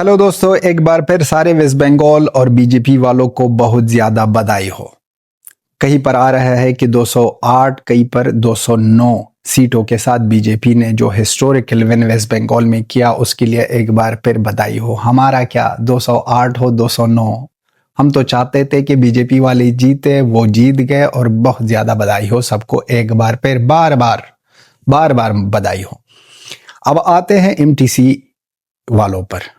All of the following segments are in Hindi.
हेलो दोस्तों, एक बार फिर सारे वेस्ट बंगाल और बीजेपी वालों को बहुत ज्यादा बधाई हो। कहीं पर आ रहा है कि 208, कहीं पर 209 सीटों के साथ बीजेपी ने जो हिस्टोरिकल विन वेस्ट बंगाल में किया उसके लिए एक बार फिर बधाई हो। हमारा क्या 208 हो 209, हम तो चाहते थे कि बीजेपी वाले जीते, वो जीत गए और बहुत ज्यादा बधाई हो सबको। एक बार फिर बार बार बधाई हो। अब आते हैं एमटीसी वालों पर।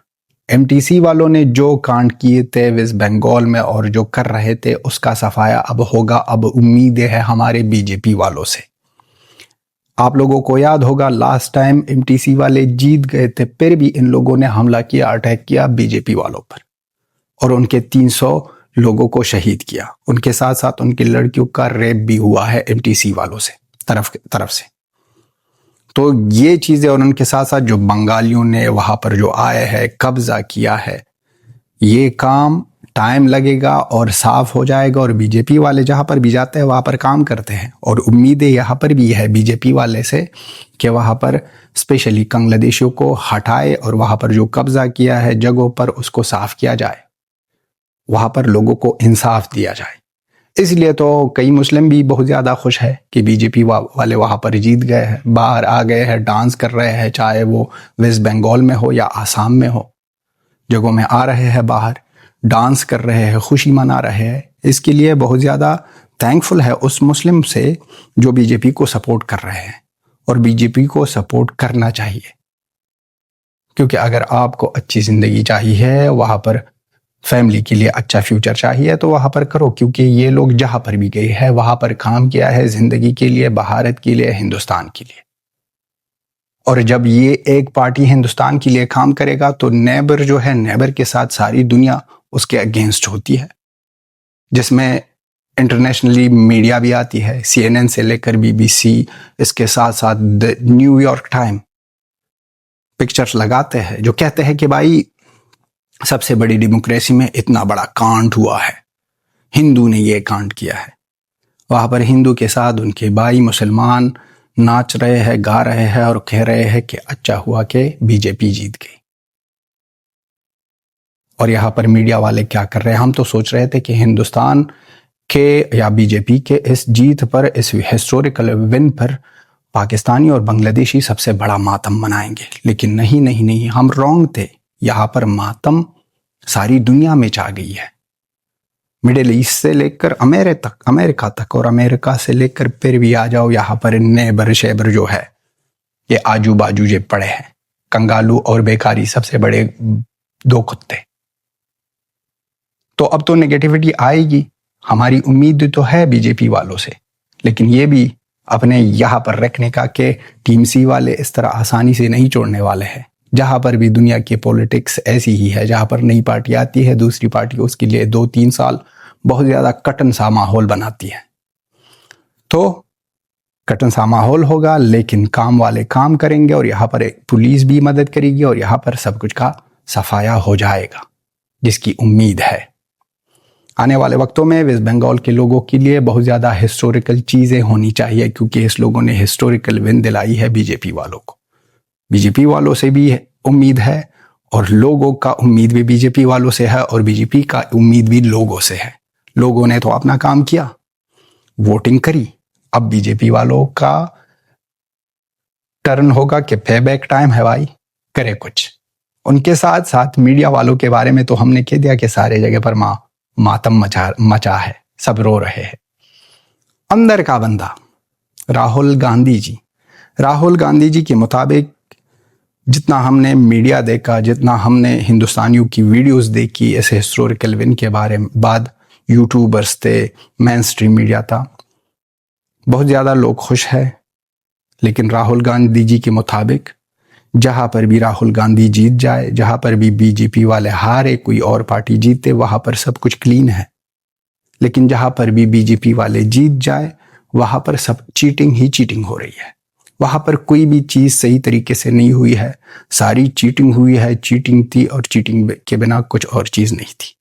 एमटीसी वालों ने जो कांड किए थे वेस्ट बंगाल में और जो कर रहे थे उसका सफाया अब होगा। अब उम्मीद है हमारे बीजेपी वालों से। आप लोगों को याद होगा लास्ट टाइम एमटीसी वाले जीत गए थे, फिर भी इन लोगों ने हमला किया, अटैक किया बीजेपी वालों पर और उनके 300 लोगों को शहीद किया। उनके साथ साथ उनकी लड़कियों का रेप भी हुआ है एमटीसी वालों से तरफ से। तो ये चीजें और उनके साथ साथ जो बंगालियों ने वहां पर जो आए हैं कब्जा किया है, ये काम टाइम लगेगा और साफ हो जाएगा। और बीजेपी वाले जहां पर भी जाते हैं वहां पर काम करते हैं और उम्मीदें यहाँ पर भी है बीजेपी वाले से कि वहां पर स्पेशली बांग्लादेशियों को हटाए और वहां पर जो कब्जा किया है जगहों पर उसको साफ किया जाए, वहां पर लोगों को इंसाफ दिया जाए। इसलिए तो कई मुस्लिम भी बहुत ज़्यादा खुश है कि बीजेपी वाले वहाँ पर जीत गए हैं, बाहर आ गए हैं, डांस कर रहे हैं, चाहे वो वेस्ट बंगाल में हो या आसाम में हो, जगहों में आ रहे हैं, बाहर डांस कर रहे हैं, खुशी मना रहे हैं। इसके लिए बहुत ज़्यादा थैंकफुल है उस मुस्लिम से जो बीजेपी को सपोर्ट कर रहे हैं। और बीजेपी को सपोर्ट करना चाहिए, क्योंकि अगर आपको अच्छी ज़िंदगी चाहिए, वहाँ पर फैमिली के लिए अच्छा फ्यूचर चाहिए, तो वहां पर करो। क्योंकि ये लोग जहां पर भी गए हैं वहां पर काम किया है जिंदगी के लिए, भारत के लिए, हिंदुस्तान के लिए। और जब ये एक पार्टी हिंदुस्तान के लिए काम करेगा तो नेबर जो है, नेबर के साथ सारी दुनिया उसके अगेंस्ट होती है, जिसमें इंटरनेशनली मीडिया भी आती है, CNN से लेकर BBC, इसके साथ साथ द न्यूयॉर्क टाइम पिक्चर्स लगाते हैं जो कहते हैं कि भाई सबसे बड़ी डेमोक्रेसी में इतना बड़ा कांड हुआ है, हिंदू ने ये कांड किया है। वहां पर हिंदू के साथ उनके भाई मुसलमान नाच रहे हैं, गा रहे हैं और कह रहे हैं कि अच्छा हुआ कि बीजेपी जीत गई। और यहाँ पर मीडिया वाले क्या कर रहे हैं? हम तो सोच रहे थे कि हिंदुस्तान के या बीजेपी के इस जीत पर, इस हिस्टोरिकल विन पर पाकिस्तानी और बांग्लादेशी सबसे बड़ा मातम मनाएंगे, लेकिन नहीं, हम रॉन्ग थे। यहाँ पर मातम सारी दुनिया में छा गई है, मिडिल ईस्ट से लेकर अमेरिका तक और अमेरिका से लेकर फिर भी आ जाओ यहाँ पर नेबर शेबर जो है, ये आजू बाजू जो पड़े हैं, कंगालू और बेकारी सबसे बड़े दो कुत्ते। तो अब तो नेगेटिविटी आएगी, हमारी उम्मीद तो है बीजेपी वालों से, लेकिन ये भी अपने यहाँ पर रखने का कि टीम सी वाले इस तरह आसानी से नहीं छोड़ने वाले हैं। जहां पर भी दुनिया की पॉलिटिक्स ऐसी ही है, जहां पर नई पार्टी आती है, दूसरी पार्टी उसके लिए 2-3 साल बहुत ज्यादा कटन सा माहौल बनाती है। तो कटन सा माहौल होगा, लेकिन काम वाले काम करेंगे और यहाँ पर पुलिस भी मदद करेगी और यहाँ पर सब कुछ का सफाया हो जाएगा, जिसकी उम्मीद है। आने वाले वक्तों में वेस्ट बंगाल के लोगों के लिए बहुत ज़्यादा हिस्टोरिकल चीज़ें होनी चाहिए, क्योंकि इस लोगों ने हिस्टोरिकल विन दिलाई है बीजेपी वालों को। बीजेपी वालों से भी उम्मीद है और लोगों का उम्मीद भी बीजेपी वालों से है और बीजेपी का उम्मीद भी लोगों से है। लोगों ने तो अपना काम किया, वोटिंग करी, अब बीजेपी वालों का टर्न होगा कि पेबैक टाइम है भाई, करे कुछ। उनके साथ साथ मीडिया वालों के बारे में तो हमने कह दिया कि सारे जगह पर मातम मचा है, सब रो रहे हैं। अंदर का बंदा राहुल गांधी जी के मुताबिक जितना हमने मीडिया देखा, जितना हमने हिंदुस्तानियों की वीडियोस देखी इस हिस्टोरिकल विन के बारे में, बाद यूट्यूबर्स थे, मेन स्ट्रीम मीडिया था, बहुत ज़्यादा लोग खुश हैं। लेकिन राहुल गांधी जी के मुताबिक जहां पर भी राहुल गांधी जीत जाए, जहां पर भी बीजेपी वाले हारे, कोई और पार्टी जीते, वहां पर सब कुछ क्लीन है। लेकिन जहां पर भी बीजेपी वाले जीत जाए वहां पर सब चीटिंग ही चीटिंग हो रही है। वहां पर कोई भी चीज सही तरीके से नहीं हुई है, सारी चीटिंग हुई है। चीटिंग थी और चीटिंग के बिना कुछ और चीज नहीं थी।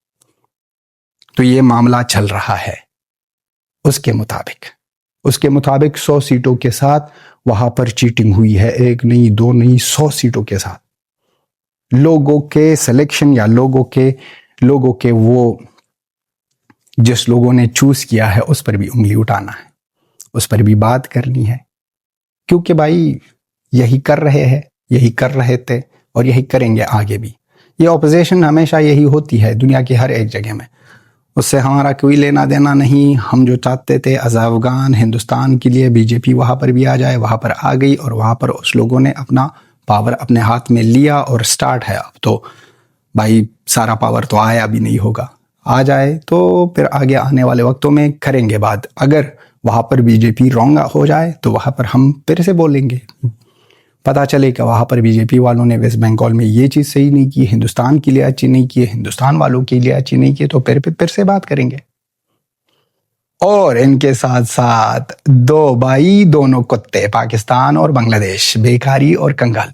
तो ये मामला चल रहा है उसके मुताबिक 100 सीटों के साथ वहां पर चीटिंग हुई है, 1 नहीं 2 नहीं 100 सीटों के साथ। लोगों के सिलेक्शन या लोगों के वो जिस लोगों ने चूज किया है उस पर भी उंगली उठाना है, उस पर भी बात करनी है, क्योंकि भाई यही कर रहे हैं, यही कर रहे थे और यही करेंगे आगे भी। ये ऑपोजिशन हमेशा यही होती है दुनिया की हर एक जगह में, उससे हमारा कोई लेना देना नहीं। हम जो चाहते थे अफगान हिंदुस्तान के लिए, बीजेपी वहां पर भी आ जाए, वहां पर आ गई और वहां पर उस लोगों ने अपना पावर अपने हाथ में लिया और स्टार्ट है। अब तो भाई सारा पावर तो आया भी नहीं होगा, आ जाए तो फिर आगे आने वाले वक्तों में करेंगे बात। अगर वहां पर बीजेपी रॉन्ग हो जाए तो वहां पर हम फिर से बोलेंगे, पता चले कि वहां पर बीजेपी वालों ने वेस्ट बंगाल में ये चीज सही नहीं की, हिंदुस्तान के लिए अच्छी नहीं की, हिंदुस्तान वालों के लिए अच्छी नहीं की, तो फिर से बात करेंगे। और इनके साथ साथ दो भाई, दोनों कुत्ते, पाकिस्तान और बांग्लादेश, बेकारी और कंगाल,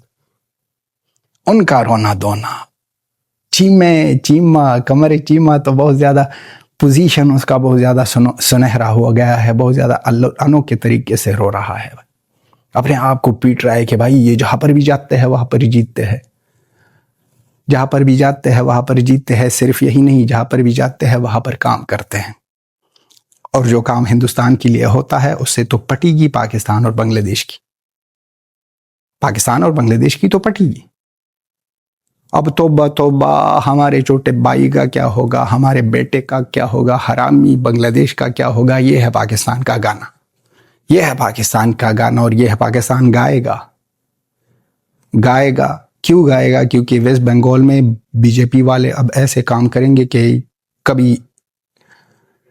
उनका रोना धोना, चीमा कमर चीमा तो बहुत ज्यादा पोजीशन उसका बहुत ज्यादा सुनहरा हो गया है, बहुत ज्यादा अनोखे तरीके से रो रहा है, अपने आप को पीट रहा है कि भाई ये जहां पर भी जाते हैं वहां पर ही जीतते हैं, जहां पर भी जाते हैं वहां पर जीतते हैं। सिर्फ यही नहीं, जहां पर भी जाते हैं वहां पर काम करते हैं, और जो काम हिंदुस्तान के लिए होता है उससे तो पटेगी पाकिस्तान और बांग्लादेश की, पाकिस्तान और बांग्लादेश की तो पटेगी। अब तोबा हमारे छोटे भाई का क्या होगा, हमारे बेटे का क्या होगा, हरामी बांग्लादेश का क्या होगा। ये है पाकिस्तान का गाना, ये है पाकिस्तान का गाना, और ये है पाकिस्तान गाएगा। क्यों गाएगा? क्योंकि वेस्ट बंगाल में बीजेपी वाले अब ऐसे काम करेंगे कि कभी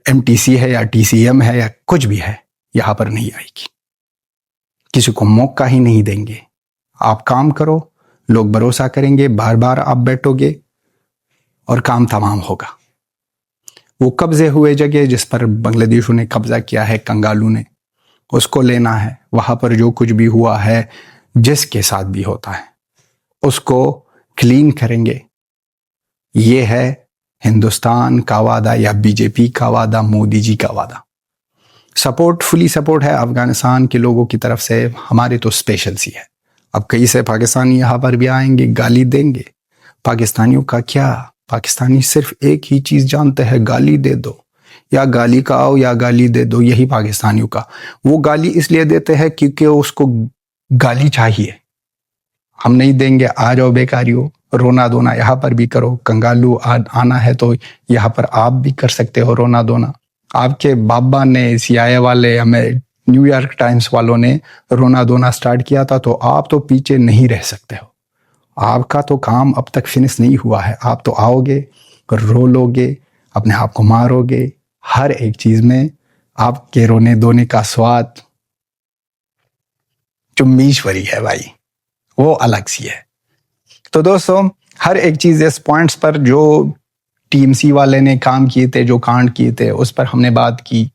एमटीसी है या टीसीएम है या कुछ भी है, यहां पर नहीं आएगी, किसी को मौका ही नहीं देंगे। आप काम करो, लोग भरोसा करेंगे, बार बार आप बैठोगे और काम तमाम होगा। वो कब्जे हुए जगह जिस पर बांग्लादेशों ने कब्जा किया है, कंगालू ने, उसको लेना है। वहां पर जो कुछ भी हुआ है, जिसके साथ भी होता है, उसको क्लीन करेंगे। ये है हिंदुस्तान का वादा या बीजेपी का वादा, मोदी जी का वादा। सपोर्ट, फुली सपोर्ट है अफगानिस्तान के लोगों की तरफ से, हमारे तो स्पेशल सी है। अब कई से पाकिस्तानी यहां पर भी आएंगे, गाली देंगे। पाकिस्तानियों का क्या, पाकिस्तानी सिर्फ एक ही चीज जानते हैं, गाली दे दो, या गाली का आओ या गाली दे दो, यही पाकिस्तानियों का। वो गाली इसलिए देते हैं क्योंकि उसको गाली चाहिए। हम नहीं देंगे, आ जाओ बेकारियों, रोना धोना यहाँ पर भी करो। कंगालू आना है तो यहाँ पर आप भी कर सकते हो रोना धोना। आपके बाबा ने, सीआईए वाले, हमें न्यूयॉर्क टाइम्स वालों ने रोना धोना स्टार्ट किया था, तो आप तो पीछे नहीं रह सकते हो। आपका तो काम अब तक फिनिश नहीं हुआ है। आप तो आओगे, रो लोगे, अपने आप को मारोगे। हर एक चीज में आपके रोने धोने का स्वाद चुम्मीश्वरी है भाई, वो अलग सी है। तो दोस्तों, हर एक चीज इस पॉइंट्स पर जो टीएमसी वाले ने काम किए थे, जो कांड किए थे, उस पर हमने बात की।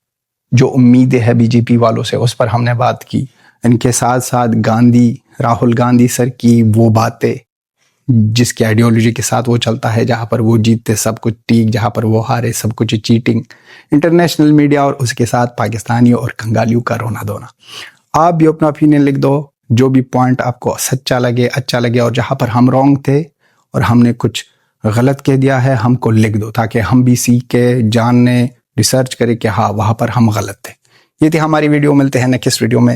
जो उम्मीदें है बीजेपी वालों से, उस पर हमने बात की। इनके साथ साथ राहुल गांधी सर की वो बातें, जिसकी आइडियोलॉजी के साथ वो चलता है, जहां पर वो जीतते सब कुछ ठीक, जहां पर वो हारे सब कुछ चीटिंग। इंटरनेशनल मीडिया और उसके साथ पाकिस्तानियों और कंगालियों का रोना धोना। आप भी अपना ओपिनियन लिख दो, जो भी पॉइंट आपको सच्चा लगे, अच्छा लगे, और जहां पर हम रॉन्ग थे और हमने कुछ गलत कह दिया है, हमको लिख दो, ताकि हम भी सीख के, जानने, रिसर्च करें कि हाँ वहां पर हम गलत थे। ये थी हमारी वीडियो। मिलते हैं नेक्स्ट वीडियो में।